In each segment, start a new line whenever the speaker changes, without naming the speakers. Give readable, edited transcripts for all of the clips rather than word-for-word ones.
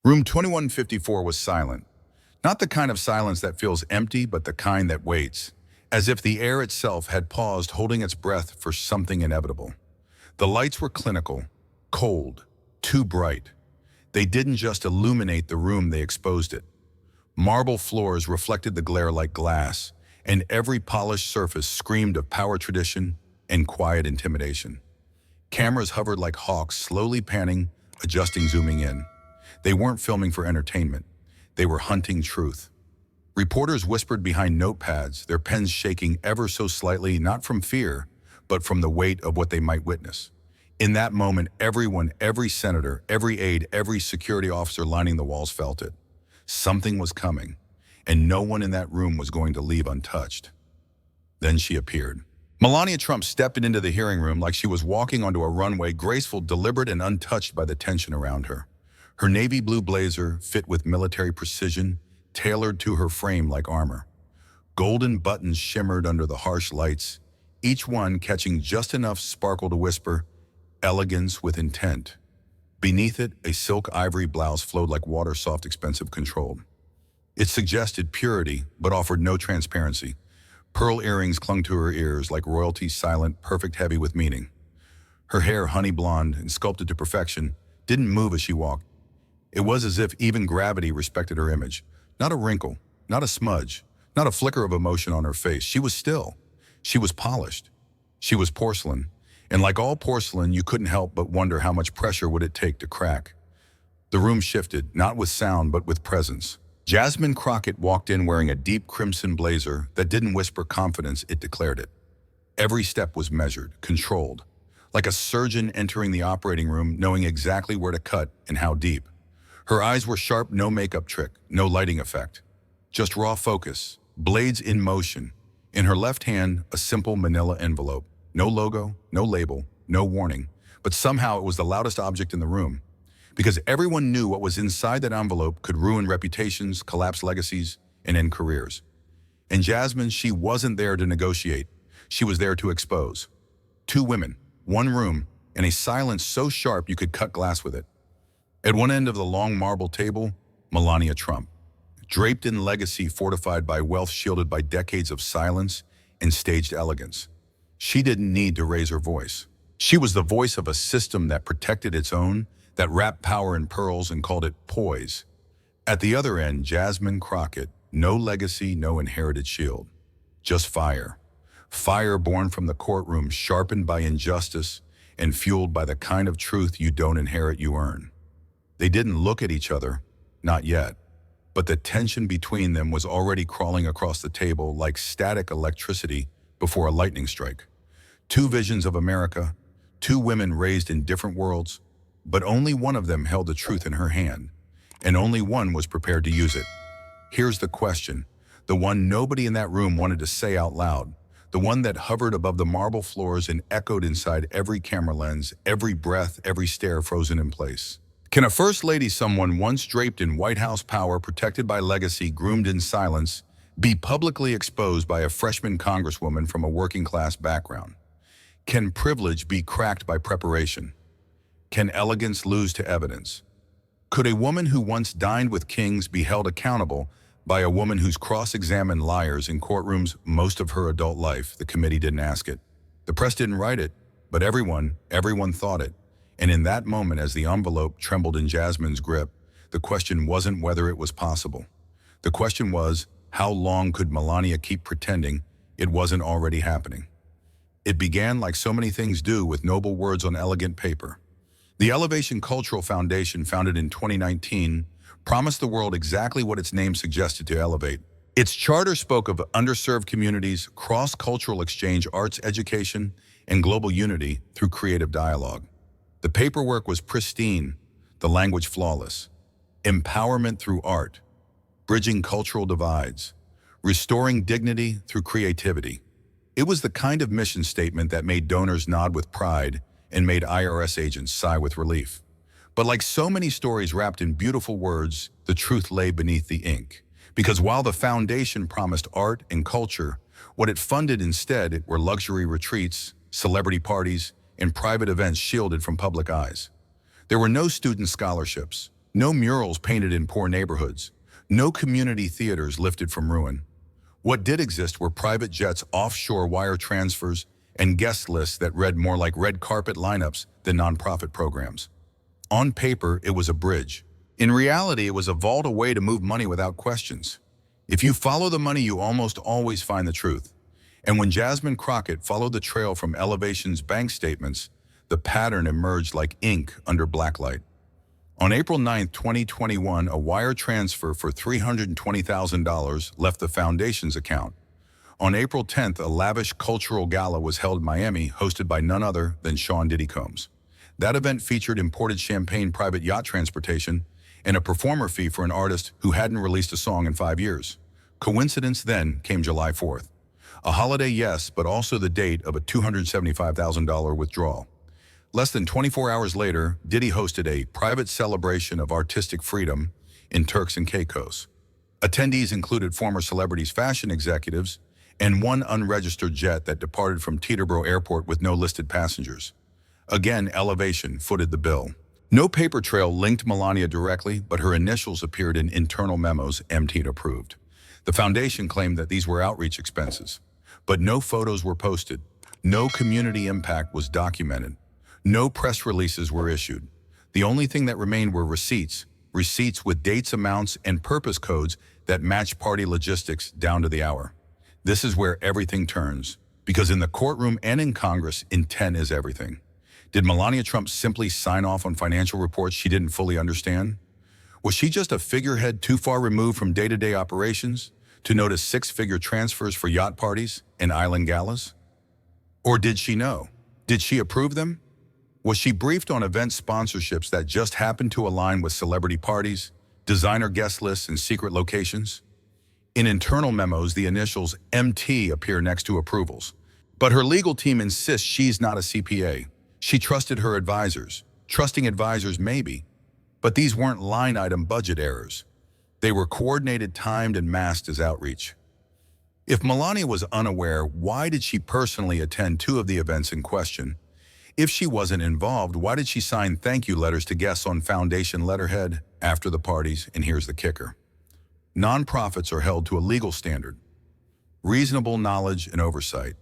Room 2154 was silent. Not the kind of silence that feels empty, but the kind that waits, as if the air itself had paused, holding its breath for something inevitable. The lights were clinical, cold, too bright. They didn't just illuminate the room, they exposed it. Marble floors reflected the glare like glass, and every polished surface screamed of power tradition and quiet intimidation. Cameras hovered like hawks, slowly panning, adjusting, zooming in. They weren't filming for entertainment. They were hunting truth. Reporters whispered behind notepads, their pens shaking ever so slightly, not from fear, but from the weight of what they might witness. In that moment, everyone, every senator, every aide, every security officer lining the walls felt it. Something was coming, and no one in that room was going to leave untouched. Then she appeared. Melania Trump stepped into the hearing room like she was walking onto a runway, graceful, deliberate, and untouched by the tension around her. Her navy blue blazer, fit with military precision, tailored to her frame like armor. Golden buttons shimmered under the harsh lights, each one catching just enough sparkle to whisper, "Elegance with intent." Beneath it, a silk ivory blouse flowed like water, soft, expensive, controlled. It suggested purity, but offered no transparency. Pearl earrings clung to her ears like royalty, silent, perfect, heavy with meaning. Her hair, honey blonde and sculpted to perfection, didn't move as she walked. It was as if even gravity respected her image. Not a wrinkle, not a smudge, not a flicker of emotion on her face. She was still. She was polished. She was porcelain. And like all porcelain, you couldn't help but wonder how much pressure would it take to crack. The room shifted, not with sound, but with presence. Jasmine Crockett walked in wearing a deep crimson blazer that didn't whisper confidence, it declared it. Every step was measured, controlled, like a surgeon entering the operating room knowing exactly where to cut and how deep. Her eyes were sharp, no makeup trick, no lighting effect. Just raw focus, blades in motion. In her left hand, a simple manila envelope. No logo, no label, no warning. But somehow it was the loudest object in the room. Because everyone knew what was inside that envelope could ruin reputations, collapse legacies, and end careers. And Jasmine, she wasn't there to negotiate. She was there to expose. Two women, one room, and a silence so sharp you could cut glass with it. At one end of the long marble table, Melania Trump, draped in legacy, fortified by wealth, shielded by decades of silence and staged elegance. She didn't need to raise her voice. She was the voice of a system that protected its own, that wrapped power in pearls and called it poise. At the other end, Jasmine Crockett, no legacy, no inherited shield. Just fire. Fire born from the courtroom, sharpened by injustice and fueled by the kind of truth you don't inherit, you earn. They didn't look at each other, not yet, but the tension between them was already crawling across the table like static electricity before a lightning strike. Two visions of America, two women raised in different worlds, but only one of them held the truth in her hand, and only one was prepared to use it. Here's the question, the one nobody in that room wanted to say out loud, the one that hovered above the marble floors and echoed inside every camera lens, every breath, every stare frozen in place. Can a first lady, someone once draped in White House power, protected by legacy, groomed in silence, be publicly exposed by a freshman congresswoman from a working-class background? Can privilege be cracked by preparation? Can elegance lose to evidence? Could a woman who once dined with kings be held accountable by a woman who's cross-examined liars in courtrooms most of her adult life? The committee didn't ask it. The press didn't write it, but everyone thought it. And in that moment, as the envelope trembled in Jasmine's grip, the question wasn't whether it was possible. The question was, how long could Melania keep pretending it wasn't already happening? It began like so many things do, with noble words on elegant paper. The Elevation Cultural Foundation, founded in 2019, promised the world exactly what its name suggested to elevate. Its charter spoke of underserved communities, cross-cultural exchange, arts education, and global unity through creative dialogue. The paperwork was pristine, the language flawless. Empowerment through art, bridging cultural divides, restoring dignity through creativity. It was the kind of mission statement that made donors nod with pride and made IRS agents sigh with relief. But like so many stories wrapped in beautiful words, the truth lay beneath the ink. Because while the foundation promised art and culture, what it funded instead were luxury retreats, celebrity parties, and private events shielded from public eyes. There were no student scholarships, No murals painted in poor neighborhoods. No community theaters lifted from ruin. What did exist were private jets, offshore wire transfers, and guest lists that read more like red carpet lineups than nonprofit programs. On paper, it was a bridge. In reality, it was a vault, a way to move money without questions. If you follow the money, you almost always find the truth. And when Jasmine Crockett followed the trail from Elevation's bank statements, the pattern emerged like ink under blacklight. On April 9, 2021, a wire transfer for $320,000 left the foundation's account. On April 10th, a lavish cultural gala was held in Miami, hosted by none other than Sean Diddy Combs. That event featured imported champagne, private yacht transportation, and a performer fee for an artist who hadn't released a song in 5 years. Coincidence then came July 4th. A holiday, yes, but also the date of a $275,000 withdrawal. Less than 24 hours later, Diddy hosted a private celebration of artistic freedom in Turks and Caicos. Attendees included former celebrities, fashion executives, and one unregistered jet that departed from Teterboro Airport with no listed passengers. Again, Elevation footed the bill. No paper trail linked Melania directly, but her initials appeared in internal memos MT approved. The foundation claimed that these were outreach expenses, but no photos were posted. No community impact was documented. No press releases were issued. The only thing that remained were receipts with dates, amounts, and purpose codes that matched party logistics down to the hour. This is where everything turns, because in the courtroom and in Congress, intent is everything. Did Melania Trump simply sign off on financial reports she didn't fully understand? Was she just a figurehead too far removed from day-to-day operations to notice six-figure transfers for yacht parties and island galas? Or did she know? Did she approve them? Was she briefed on event sponsorships that just happened to align with celebrity parties, designer guest lists, and secret locations? In internal memos, the initials MT appear next to approvals. But her legal team insists she's not a CPA. She trusted her advisors. Trusting advisors, maybe. But these weren't line item budget errors. They were coordinated, timed, and masked as outreach. If Melania was unaware, why did she personally attend 2 of the events in question? If she wasn't involved, why did she sign thank you letters to guests on foundation letterhead after the parties? And here's the kicker. Nonprofits are held to a legal standard. Reasonable knowledge and oversight.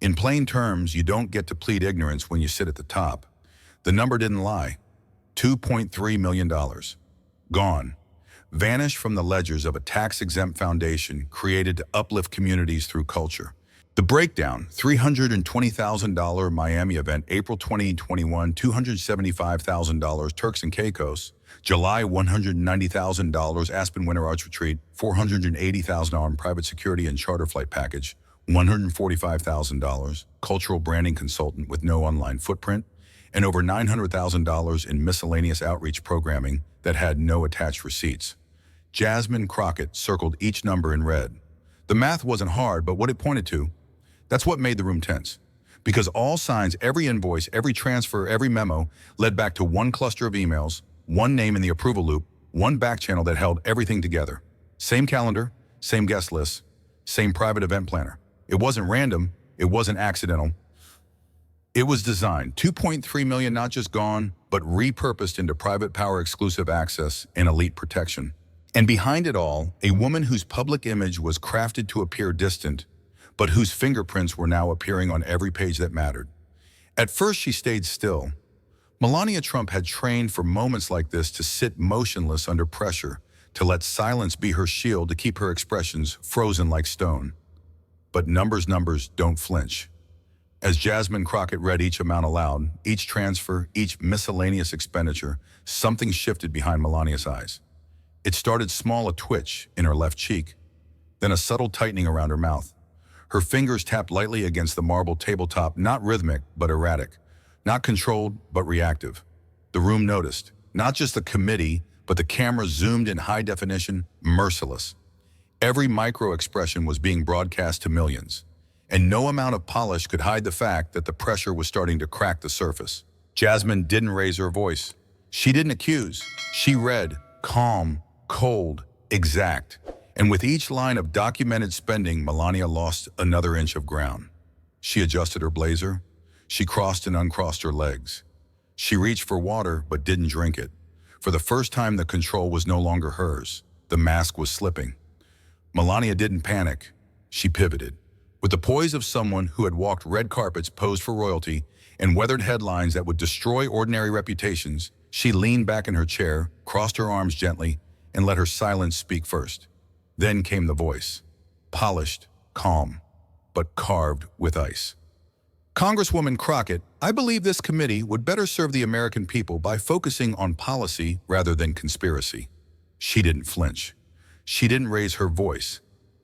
In plain terms, you don't get to plead ignorance when you sit at the top. The number didn't lie. $2.3 million. Gone. Vanished from the ledgers of a tax-exempt foundation created to uplift communities through culture. The breakdown: $320,000 Miami event, April 2021, $275,000 Turks and Caicos, July $190,000 Aspen Winter Arts Retreat, $480,000 in private security and charter flight package, $145,000 cultural branding consultant with no online footprint, and over $900,000 in miscellaneous outreach programming that had no attached receipts. Jasmine Crockett circled each number in red. The math wasn't hard, but what it pointed to, that's what made the room tense. Because all signs, every invoice, every transfer, every memo led back to one cluster of emails, one name in the approval loop, one back channel that held everything together. Same calendar, same guest list, same private event planner. It wasn't random, it wasn't accidental. It was designed. $2.3 million not just gone, but repurposed into private power, exclusive access, and elite protection. And behind it all, a woman whose public image was crafted to appear distant, but whose fingerprints were now appearing on every page that mattered. At first, she stayed still. Melania Trump had trained for moments like this, to sit motionless under pressure, to let silence be her shield, to keep her expressions frozen like stone. But numbers don't flinch. As Jasmine Crockett read each amount aloud, each transfer, each miscellaneous expenditure, something shifted behind Melania's eyes. It started small, a twitch in her left cheek, then a subtle tightening around her mouth. Her fingers tapped lightly against the marble tabletop, not rhythmic, but erratic. Not controlled, but reactive. The room noticed. Not just the committee, but the camera zoomed in high definition, merciless. Every micro-expression was being broadcast to millions. And no amount of polish could hide the fact that the pressure was starting to crack the surface. Jasmine didn't raise her voice. She didn't accuse. She read, calm, cold, exact. And with each line of documented spending, Melania lost another inch of ground. She adjusted her blazer. She crossed and uncrossed her legs. She reached for water, but didn't drink it. For the first time, the control was no longer hers. The mask was slipping. Melania didn't panic. She pivoted. With the poise of someone who had walked red carpets posed for royalty and weathered headlines that would destroy ordinary reputations, she leaned back in her chair, crossed her arms gently, and let her silence speak first. Then came the voice. Polished, calm, but carved with ice. Congresswoman Crockett, I believe this committee would better serve the American people by focusing on policy rather than conspiracy. She didn't flinch. She didn't raise her voice.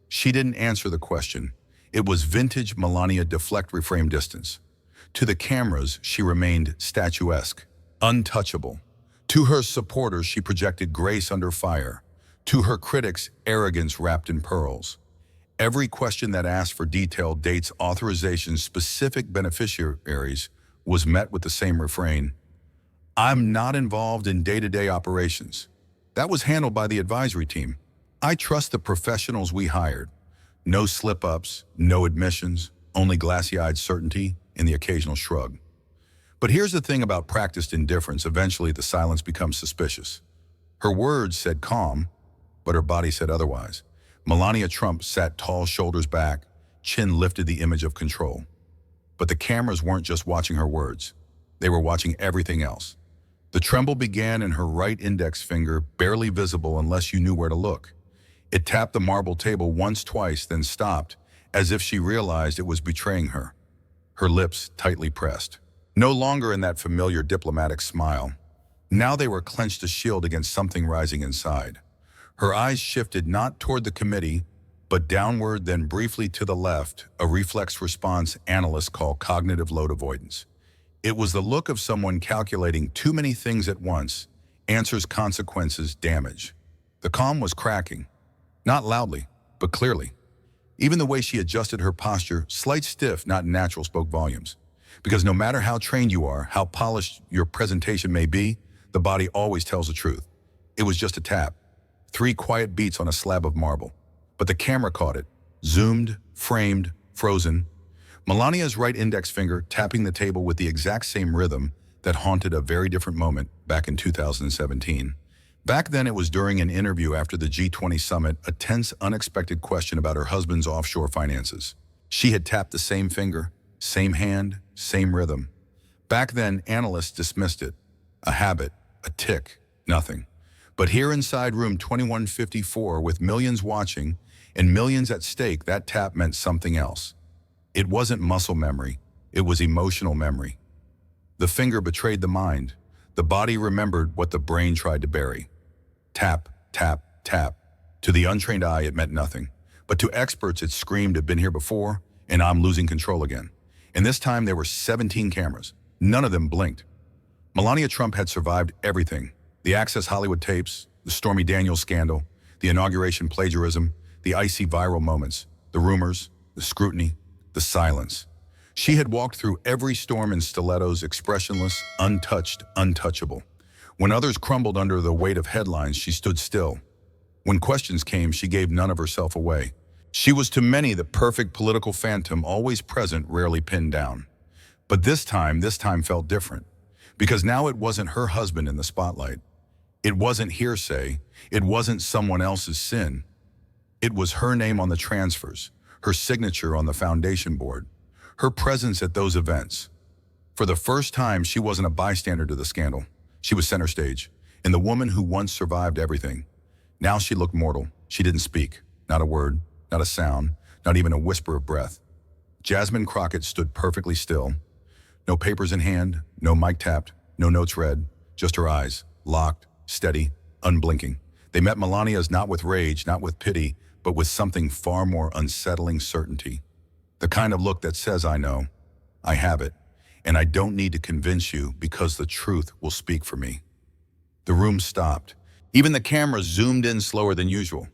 She didn't answer the question. It was vintage Melania deflect reframe distance. To the cameras, she remained statuesque, untouchable. To her supporters, she projected grace under fire. To her critics, arrogance wrapped in pearls. Every question that asked for detailed dates, authorizations, specific beneficiaries was met with the same refrain. I'm not involved in day-to-day operations. That was handled by the advisory team. I trust the professionals we hired. No slip-ups, no admissions, only glassy-eyed certainty and the occasional shrug. But here's the thing about practiced indifference. Eventually, the silence becomes suspicious. Her words said calm, but her body said otherwise. Melania Trump sat tall, shoulders back, chin lifted, the image of control. But the cameras weren't just watching her words. They were watching everything else. The tremble began in her right index finger, barely visible unless you knew where to look. It tapped the marble table once, twice, then stopped, as if she realized it was betraying her. Her lips tightly pressed. No longer in that familiar diplomatic smile. Now they were clenched, a shield against something rising inside. Her eyes shifted not toward the committee, but downward, then briefly to the left, a reflex response analysts call cognitive load avoidance. It was the look of someone calculating too many things at once, answers, consequences, damage. The calm was cracking, not loudly, but clearly. Even the way she adjusted her posture, slight stiff, not natural, spoke volumes. Because no matter how trained you are, how polished your presentation may be, the body always tells the truth. It was just a tap. 3 quiet beats on a slab of marble. But the camera caught it, zoomed, framed, frozen. Melania's right index finger tapping the table with the exact same rhythm that haunted a very different moment back in 2017. Back then, it was during an interview after the G20 summit, a tense, unexpected question about her husband's offshore finances. She had tapped the same finger, same hand, same rhythm. Back then, analysts dismissed it. A habit, a tick, nothing. But here inside room 2154, with millions watching and millions at stake, that tap meant something else. It wasn't muscle memory, it was emotional memory. The finger betrayed the mind. The body remembered what the brain tried to bury. Tap, tap, tap. To the untrained eye, it meant nothing. But to experts, it screamed, I've been here before, and I'm losing control again. And this time, there were 17 cameras. None of them blinked. Melania Trump had survived everything. The Access Hollywood tapes, the Stormy Daniels scandal, the inauguration plagiarism, the icy viral moments, the rumors, the scrutiny, the silence. She had walked through every storm in stilettos, expressionless, untouched, untouchable. When others crumbled under the weight of headlines, she stood still. When questions came, she gave none of herself away. She was to many the perfect political phantom, always present, rarely pinned down. But this time felt different. Because now it wasn't her husband in the spotlight. It wasn't hearsay. It wasn't someone else's sin. It was her name on the transfers, her signature on the foundation board, her presence at those events. For the first time, she wasn't a bystander to the scandal. She was center stage, and the woman who once survived everything. Now she looked mortal. She didn't speak. Not a word, not a sound, not even a whisper of breath. Jasmine Crockett stood perfectly still. No papers in hand, no mic tapped, no notes read, just her eyes, locked, steady, unblinking. They met Melania's not with rage, not with pity, but with something far more unsettling, certainty. The kind of look that says, I know, I have it, and I don't need to convince you because the truth will speak for me. The room stopped. Even the cameras zoomed in slower than usual.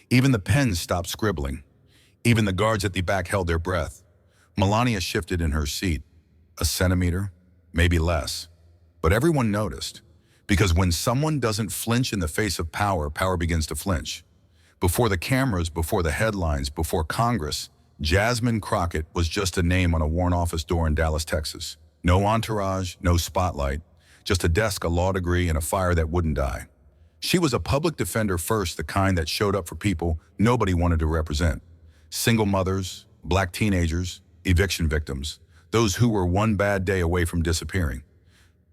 Even the pens stopped scribbling. Even the guards at the back held their breath. Melania shifted in her seat. A centimeter, maybe less. But everyone noticed. Because when someone doesn't flinch in the face of power, power begins to flinch. Before the cameras, before the headlines, before Congress, Jasmine Crockett was just a name on a worn office door in Dallas, Texas. No entourage, no spotlight, Just a desk, a law degree, and a fire that wouldn't die. She was a public defender first, the kind that showed up for people nobody wanted to represent. Single mothers, black teenagers, eviction victims, those who were one bad day away from disappearing.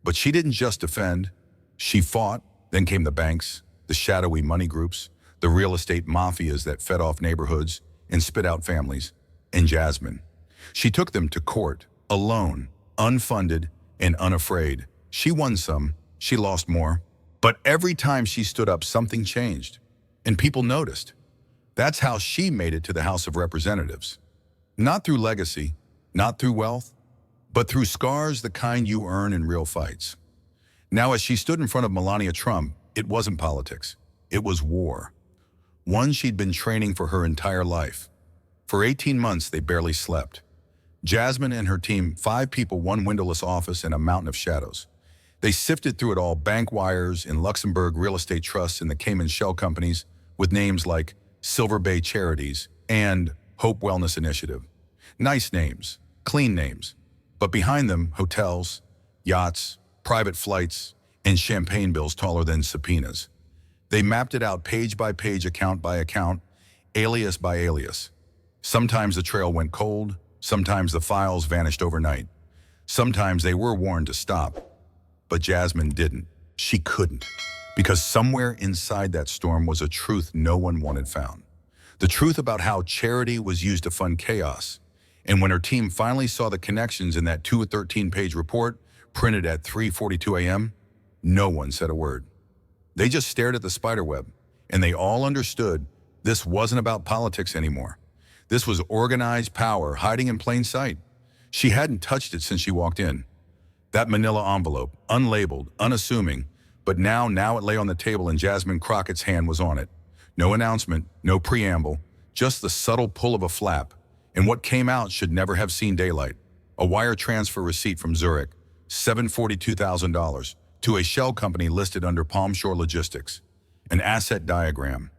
But she didn't just defend, she fought. Then came the banks, the shadowy money groups, the real estate mafias that fed off neighborhoods and spit out families. And Jasmine. She took them to court, alone, unfunded, and unafraid. She won some, she lost more. But every time she stood up, something changed. And people noticed. That's how she made it to the House of Representatives. Not through legacy, not through wealth, but through scars, the kind you earn in real fights. Now, as she stood in front of Melania Trump, it wasn't politics. It was war. One she'd been training for her entire life. For 18 months, they barely slept. Jasmine and her team, 5 people, 1 windowless office, and a mountain of shadows. They sifted through it all, bank wires in Luxembourg, real estate trusts in the Cayman shell companies with names like Silver Bay Charities and Hope Wellness Initiative. Nice names, clean names. But behind them, hotels, yachts, private flights, and champagne bills taller than subpoenas. They mapped it out page by page, account by account, alias by alias. Sometimes the trail went cold, sometimes the files vanished overnight. Sometimes they were warned to stop. But Jasmine didn't. She couldn't. Because somewhere inside that storm was a truth no one wanted found. The truth about how charity was used to fund chaos. And when her team finally saw the connections in that 13-page report, printed at 3:42 a.m., no one said a word. They just stared at the spiderweb, and they all understood this wasn't about politics anymore. This was organized power hiding in plain sight. She hadn't touched it since she walked in. That manila envelope, unlabeled, unassuming, but now it lay on the table and Jasmine Crockett's hand was on it. No announcement, no preamble, just the subtle pull of a flap. And what came out should never have seen daylight. A wire transfer receipt from Zurich, $742,000, to a shell company listed under Palm Shore Logistics. An asset diagram.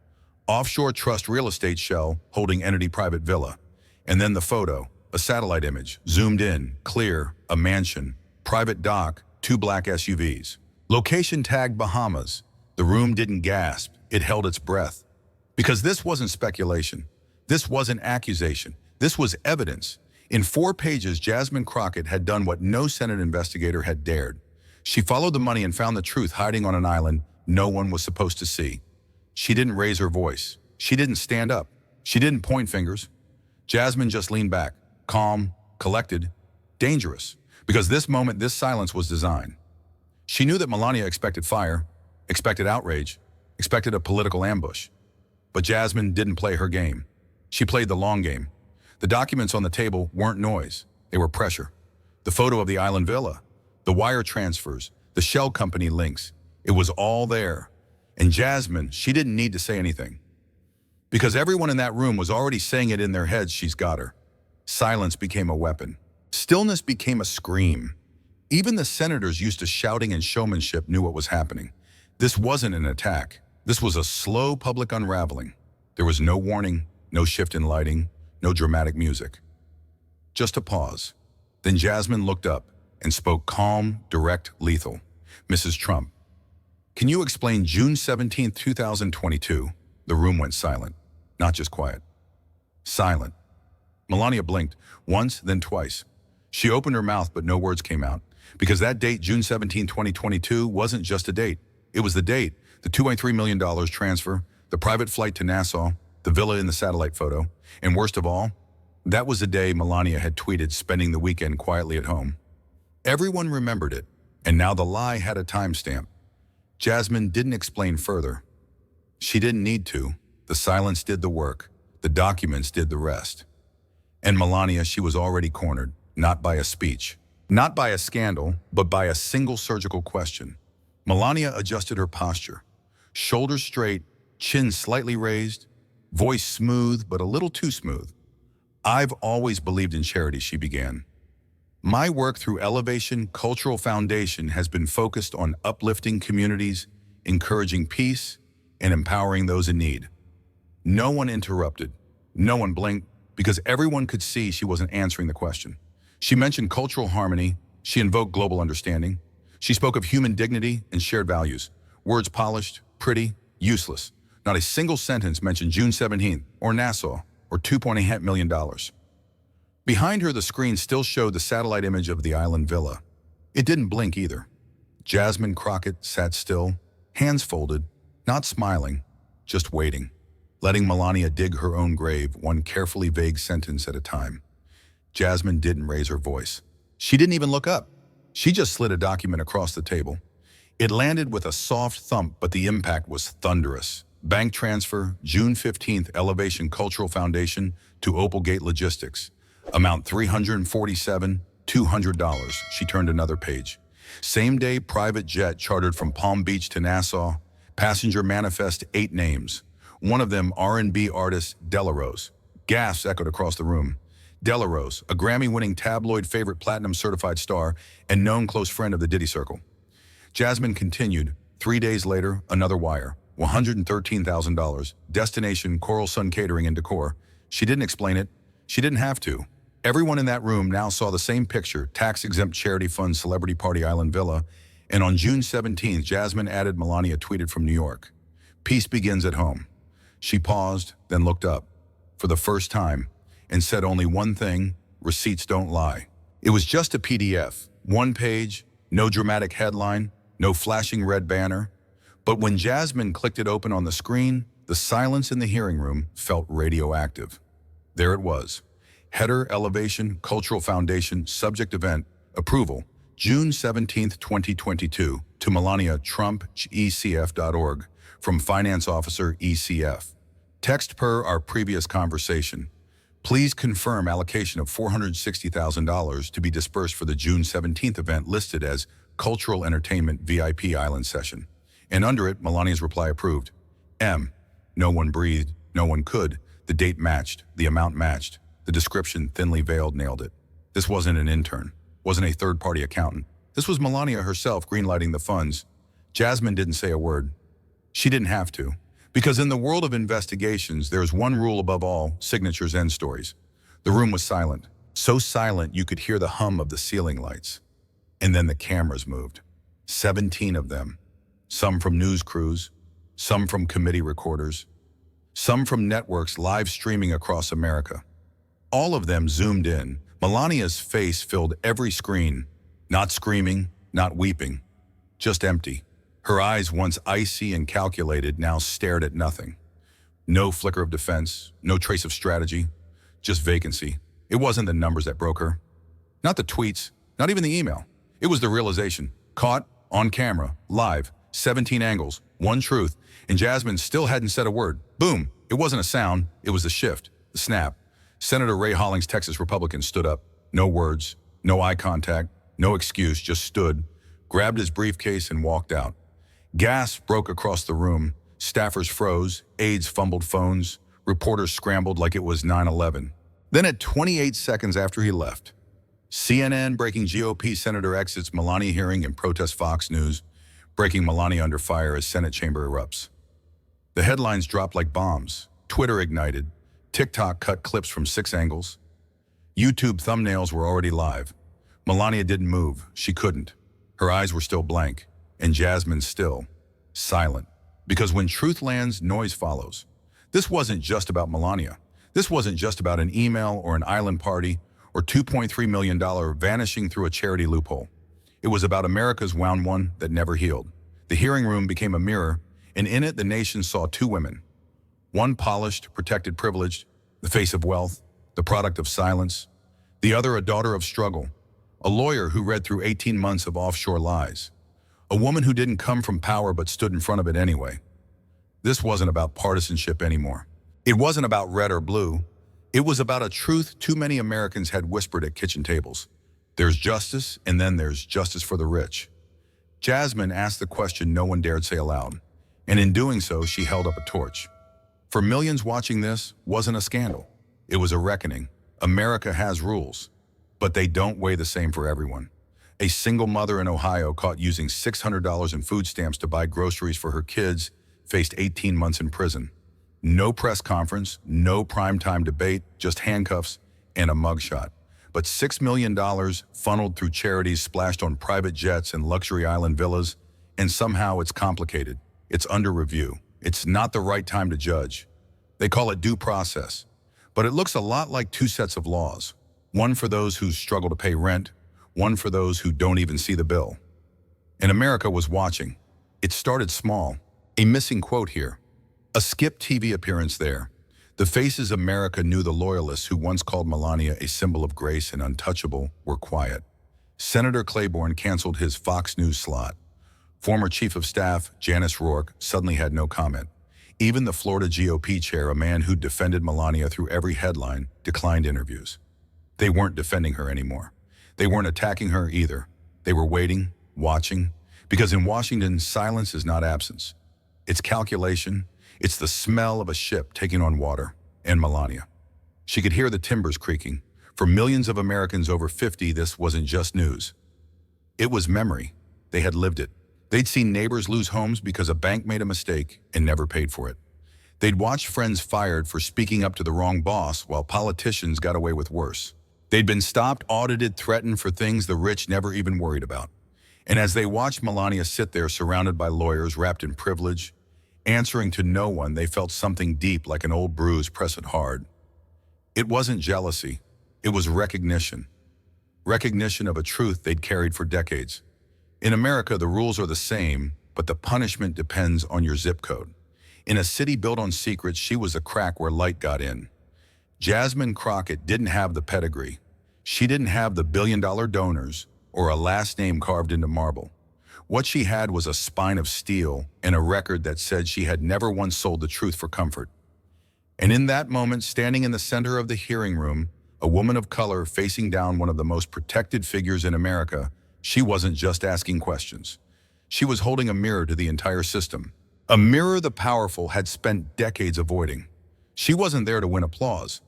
Offshore trust real estate shell holding entity private villa. And then the photo, a satellite image, zoomed in, clear, a mansion, private dock, 2 black SUVs. Location tagged Bahamas. The room didn't gasp, it held its breath. Because this wasn't speculation. This wasn't accusation. This was evidence. In 4 pages, Jasmine Crockett had done what no Senate investigator had dared. She followed the money and found the truth hiding on an island no one was supposed to see. She didn't raise her voice. She didn't stand up. She didn't point fingers. Jasmine just leaned back, calm, collected, dangerous. Because this moment, this silence was designed. She knew that Melania expected fire, expected outrage, expected a political ambush. But Jasmine didn't play her game. She played the long game. The documents on the table weren't noise. They were pressure. The photo of the island villa, the wire transfers, the shell company links. It was all there. And Jasmine, she didn't need to say anything. Because everyone in that room was already saying it in their heads, she's got her. Silence became a weapon. Stillness became a scream. Even the senators used to shouting and showmanship knew what was happening. This wasn't an attack. This was a slow public unraveling. There was no warning, no shift in lighting, no dramatic music. Just a pause. Then Jasmine looked up and spoke calm, direct, lethal. Mrs. Trump, can you explain June 17, 2022? The room went silent, not just quiet. Silent. Melania blinked, once, then twice. She opened her mouth, but no words came out. Because that date, June 17, 2022, wasn't just a date. It was the date, the $2.3 million transfer, the private flight to Nassau, the villa in the satellite photo, and worst of all, that was the day Melania had tweeted spending the weekend quietly at home. Everyone remembered it, and now the lie had a timestamp. Jasmine didn't explain further. She didn't need to. The silence did the work. The documents did the rest. And Melania, she was already cornered, not by a speech, not by a scandal, but by a single surgical question. Melania adjusted her posture. Shoulders straight, chin slightly raised, voice smooth, but a little too smooth. I've always believed in charity, she began. My work through Elevation Cultural Foundation has been focused on uplifting communities, encouraging peace, and empowering those in need. No one interrupted. No one blinked, because everyone could see she wasn't answering the question. She mentioned cultural harmony. She invoked global understanding. She spoke of human dignity and shared values. Words polished, pretty, useless. Not a single sentence mentioned June 17th, or Nassau, or $2.8 million. Behind her, the screen still showed the satellite image of the island villa. It didn't blink either. Jasmine Crockett sat still, hands folded, not smiling, just waiting, letting Melania dig her own grave, one carefully vague sentence at a time. Jasmine didn't raise her voice. She didn't even look up. She just slid a document across the table. It landed with a soft thump, but the impact was thunderous. Bank transfer, June 15th, Elevation Cultural Foundation to Opalgate Logistics. Amount $347,200. She turned another page. Same-day private jet chartered from Palm Beach to Nassau. Passenger manifest 8 names. One of them R&B artist Delarose. Gasps echoed across the room. Delarose, a Grammy-winning tabloid favorite platinum-certified star and known close friend of the Diddy circle. Jasmine continued. 3 days later, another wire. $113,000. Destination Coral Sun Catering and Decor. She didn't explain it. She didn't have to. Everyone in that room now saw the same picture, tax-exempt charity fund Celebrity Party Island Villa, and on June 17th, Jasmine added Melania tweeted from New York. Peace begins at home. She paused, then looked up, for the first time, and said only one thing: receipts don't lie. It was just a PDF, one page, no dramatic headline, no flashing red banner. But when Jasmine clicked it open on the screen, the silence in the hearing room felt radioactive. There it was. Header, Elevation, Cultural Foundation, Subject Event, Approval, June 17, 2022, to Melania, Trump, ECF.org, from Finance Officer, ECF. Text per our previous conversation. Please confirm allocation of $460,000 to be dispersed for the June 17th event listed as Cultural Entertainment VIP Island Session. And under it, Melania's reply approved. M. No one breathed, no one could. The date matched, the amount matched. The description, thinly veiled, nailed it. This wasn't an intern, wasn't a third-party accountant. This was Melania herself greenlighting the funds. Jasmine didn't say a word. She didn't have to. Because in the world of investigations, there is one rule above all: signatures end stories. The room was silent. So silent you could hear the hum of the ceiling lights. And then the cameras moved. 17 of them. Some from news crews, some from committee recorders, some from networks live streaming across America. All of them zoomed in. Melania's face filled every screen. Not screaming, not weeping, just empty. Her eyes, once icy and calculated, now stared at nothing. No flicker of defense, no trace of strategy, just vacancy. It wasn't the numbers that broke her. Not the tweets, not even the email. It was the realization. Caught, on camera, live, 17 angles, one truth, and Jasmine still hadn't said a word. Boom! It wasn't a sound, it was the shift, the snap. Senator Ray Hollings, Texas Republican, stood up. No words, no eye contact, no excuse, just stood, grabbed his briefcase and walked out. Gasps broke across the room. Staffers froze, aides fumbled phones, reporters scrambled like it was 9/11. Then at 28 seconds after he left, CNN breaking GOP Senator exits Melania hearing and protest Fox News, breaking Melania under fire as Senate chamber erupts. The headlines dropped like bombs. Twitter ignited. TikTok cut clips from 6 angles. YouTube thumbnails were already live. Melania didn't move. She couldn't. Her eyes were still blank. And Jasmine still silent. Because when truth lands, noise follows. This wasn't just about Melania. This wasn't just about an email or an island party or $2.3 million vanishing through a charity loophole. It was about America's wound one that never healed. The hearing room became a mirror, and in it the nation saw 2 women. One polished, protected, privileged, the face of wealth, the product of silence. The other a daughter of struggle, a lawyer who read through 18 months of offshore lies. A woman who didn't come from power but stood in front of it anyway. This wasn't about partisanship anymore. It wasn't about red or blue. It was about a truth too many Americans had whispered at kitchen tables. There's justice, and then there's justice for the rich. Jasmine asked the question no one dared say aloud, and in doing so, she held up a torch. For millions watching, this wasn't a scandal. It was a reckoning. America has rules, but they don't weigh the same for everyone. A single mother in Ohio caught using $600 in food stamps to buy groceries for her kids faced 18 months in prison. No press conference, no primetime debate, just handcuffs and a mugshot. but $6 million funneled through charities splashed on private jets and luxury island villas, and somehow it's complicated. It's under review. It's not the right time to judge. They call it due process. But it looks a lot like two sets of laws. One for those who struggle to pay rent, one for those who don't even see the bill. And America was watching. It started small. A missing quote here. A skipped TV appearance there. The faces America knew, the loyalists who once called Melania a symbol of grace and untouchable, were quiet. Senator Claiborne canceled his Fox News slot. Former Chief of Staff Janice Rourke suddenly had no comment. Even the Florida GOP chair, a man who defended Melania through every headline, declined interviews. They weren't defending her anymore. They weren't attacking her either. They were waiting, watching, because in Washington, silence is not absence. It's calculation. It's the smell of a ship taking on water. And Melania. She could hear the timbers creaking. For millions of Americans over 50, this wasn't just news. It was memory. They had lived it. They'd seen neighbors lose homes because a bank made a mistake and never paid for it. They'd watched friends fired for speaking up to the wrong boss while politicians got away with worse. They'd been stopped, audited, threatened for things the rich never even worried about. And as they watched Melania sit there surrounded by lawyers wrapped in privilege, answering to no one, they felt something deep like an old bruise press it hard. It wasn't jealousy. It was recognition. Recognition of a truth they'd carried for decades. In America, the rules are the same, but the punishment depends on your zip code. In a city built on secrets, she was a crack where light got in. Jasmine Crockett didn't have the pedigree. She didn't have the billion-dollar donors or a last name carved into marble. What she had was a spine of steel and a record that said she had never once sold the truth for comfort. And in that moment, standing in the center of the hearing room, a woman of color facing down one of the most protected figures in America, she wasn't just asking questions. She was holding a mirror to the entire system. A mirror the powerful had spent decades avoiding. She wasn't there to win applause.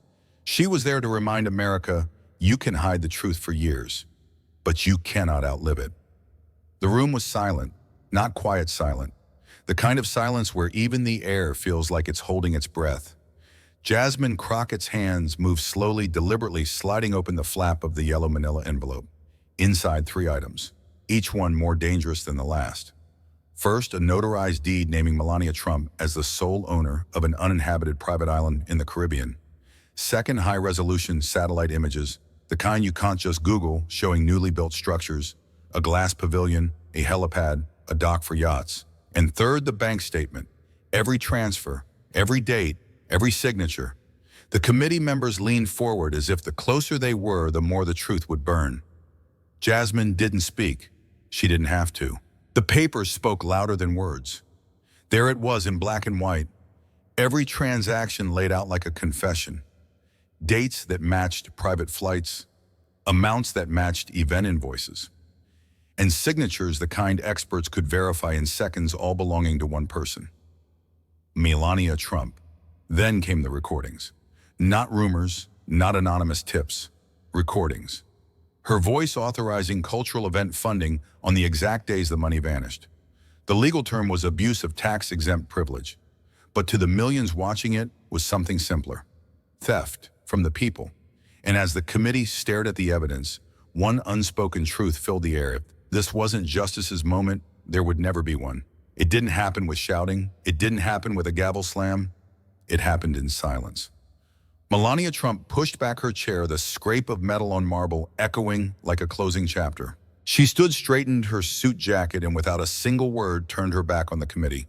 She was there to remind America, you can hide the truth for years, but you cannot outlive it. The room was silent, not quiet silent. The kind of silence where even the air feels like it's holding its breath. Jasmine Crockett's hands moved slowly, deliberately sliding open the flap of the yellow manila envelope. Inside, 3 items, each one more dangerous than the last. First, a notarized deed naming Melania Trump as the sole owner of an uninhabited private island in the Caribbean. Second, high-resolution satellite images, the kind you can't just Google, showing newly built structures, a glass pavilion, a helipad, a dock for yachts. And third, the bank statement, every transfer, every date, every signature. The committee members leaned forward as if the closer they were, the more the truth would burn. Jasmine didn't speak. She didn't have to. The papers spoke louder than words. There it was in black and white. Every transaction laid out like a confession. Dates that matched private flights, amounts that matched event invoices, and signatures the kind experts could verify in seconds, all belonging to one person. Melania Trump. Then came the recordings. Not rumors, not anonymous tips. Recordings. Her voice authorizing cultural event funding on the exact days the money vanished. The legal term was abuse of tax-exempt privilege. But to the millions watching it was something simpler. Theft from the people. And as the committee stared at the evidence, one unspoken truth filled the air. If this wasn't justice's moment, there would never be one. It didn't happen with shouting. It didn't happen with a gavel slam. It happened in silence. Melania Trump pushed back her chair, the scrape of metal on marble echoing like a closing chapter. She stood, straightened her suit jacket, and without a single word turned her back on the committee.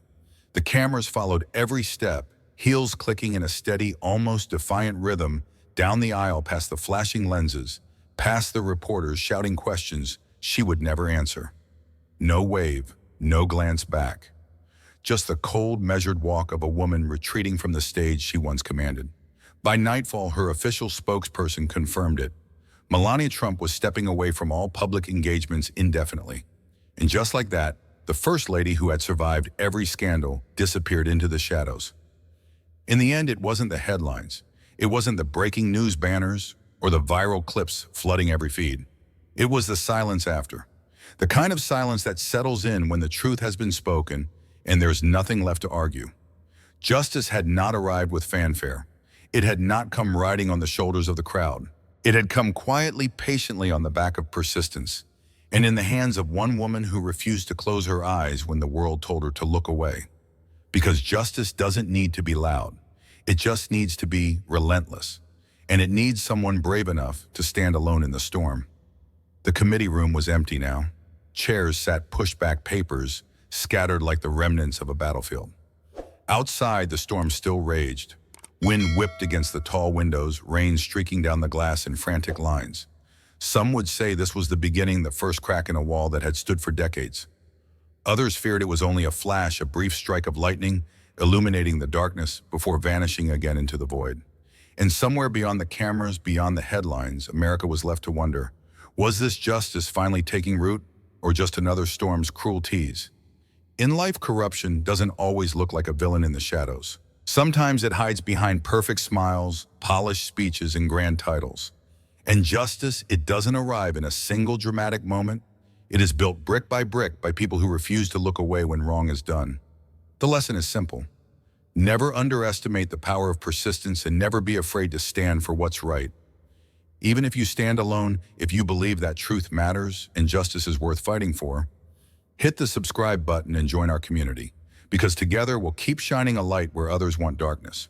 The cameras followed every step, heels clicking in a steady, almost defiant rhythm, down the aisle past the flashing lenses, past the reporters shouting questions she would never answer. No wave, no glance back. Just the cold, measured walk of a woman retreating from the stage she once commanded. By nightfall, her official spokesperson confirmed it. Melania Trump was stepping away from all public engagements indefinitely. And just like that, the First Lady, who had survived every scandal, disappeared into the shadows. In the end, it wasn't the headlines. It wasn't the breaking news banners or the viral clips flooding every feed. It was the silence after. The kind of silence that settles in when the truth has been spoken and there's nothing left to argue. Justice had not arrived with fanfare. It had not come riding on the shoulders of the crowd. It had come quietly, patiently on the back of persistence, and in the hands of one woman who refused to close her eyes when the world told her to look away. Because justice doesn't need to be loud. It just needs to be relentless. And it needs someone brave enough to stand alone in the storm. The committee room was empty now. Chairs sat pushed back, papers scattered like the remnants of a battlefield. Outside, the storm still raged. Wind whipped against the tall windows, rain streaking down the glass in frantic lines. Some would say this was the beginning, the first crack in a wall that had stood for decades. Others feared it was only a flash, a brief strike of lightning, illuminating the darkness before vanishing again into the void. And somewhere beyond the cameras, beyond the headlines, America was left to wonder, was this justice finally taking root, or just another storm's cruel tease? In life, corruption doesn't always look like a villain in the shadows. Sometimes it hides behind perfect smiles, polished speeches, and grand titles. And justice, it doesn't arrive in a single dramatic moment. It is built brick by people who refuse to look away when wrong is done. The lesson is simple. Never underestimate the power of persistence and never be afraid to stand for what's right. Even if you stand alone, if you believe that truth matters and justice is worth fighting for, hit the subscribe button and join our community, because together we'll keep shining a light where others want darkness.